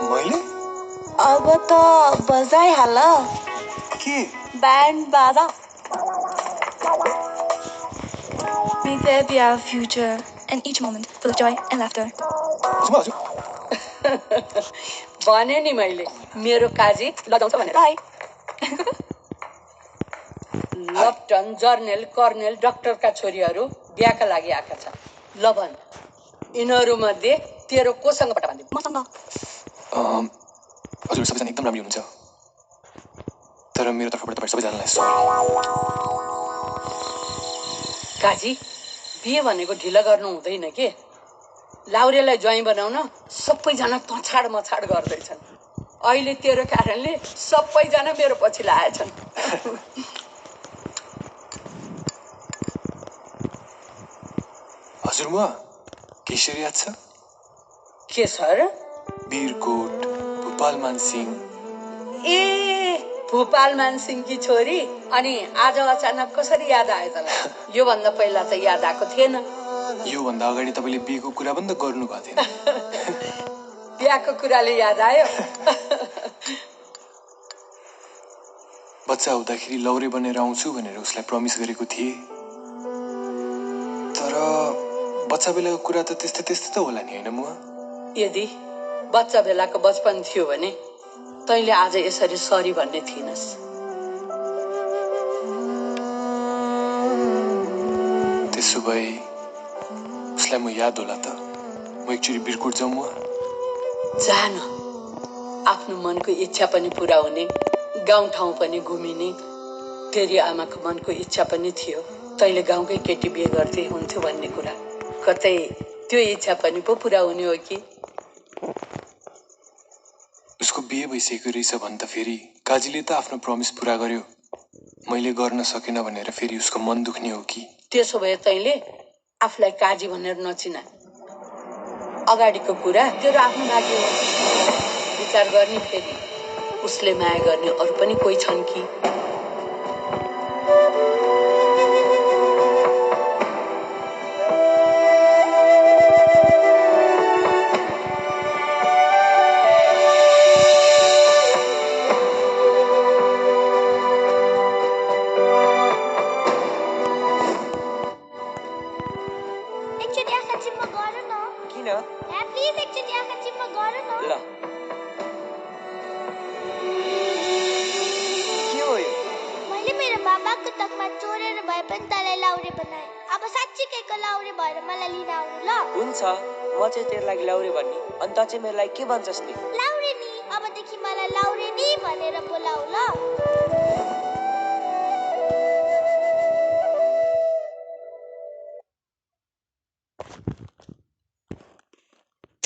मैले अब त बजाइहाल के ब्यान्ड बाजा May there be our future and each moment full of joy and laughter. भने नि मैले मेरो काजी लजाउँछ भनेर Bye. लप्टन जर्नेल कर्नेल डाक्टरका छोरीहरू बिहाका लागि आएका छन् ल भन यिनीहरू मध्ये तेरो कोसँग पट्टा बाँध्यो मसँग हजुर सबैजना एकदम राम्रो हुनुहुन्छ तर मेरो तर्फबाट तपाईँ सबैजनालाई सरी काजी बिहे भनेको ढिला गर्नु हुँदैन के लाउरेलाई ज्वाइँ बनाउन सबैजना तछाड मछाड गर्दैछन् अहिले तेरो कारणले सबैजना मेरो पछि लागेछन् हजुरमा केशरी याद छ के सर वीरकोट भोपाल मानसिंह ए भोपाल मानसिंहकी छोरी अनि आज अचानक कसरी याद आयो तँलाई यो भन्दा पहिला त याद आएको थिएन यो भन्दा अगाडि तपाईले बिहेको कुरा पनि त गर्नु भएको थिएन बिहाको कुराले याद आयो बच्चा हुँदाखेरि लौरे बनेर आउँछु भनेर उसलाई प्रमिस गरेको थिए तर बच्चा बेलाको कुरा त त्यस्तै त्यस्तै त होला नि हैन मुआ यदि बच्चा बेलाको बचपन थियो भने तैँले आज यसरी सरी भन्ने थिइनस् त्यसो भए उसलाई म याद होला त म एकचोटि बिरकोट जाउँ मुआ जान आफ्नो मनको इच्छा पनि पूरा हुने गाउँठाउँ पनि घुमिने तेरी आमाको मनको इच्छा पनि थियो तैँले गाउँकै केटी बिहे गर्थे हुन्थ्यो भन्ने कुरा कतै त्यो इच्छा पनि पो पूरा हुने हो कि उसको बिहे भइसकेको रहेछ भन् त फेरि काजीले त आफ्नो प्रमिस पूरा गर्यो मैले गर्न सकेन भनेर फेरि उसको मन दुख्ने हो कि त्यसो भए तैँले आफूलाई काजी भनेर नचिना अगाडिको कुरा तेरो आफ्नो भाग्य हो विचार गर्ने फेरि उसले माया गर्ने अरू पनि कोही छन् कि म चाहिँ तेरो लागि लाउरे भन्ने अनि त चाहिँ मेरो लागि के भन्छस् नि लाउरे नि अबदेखि मलाई लाउरे नि भनेर बोलाऊ ल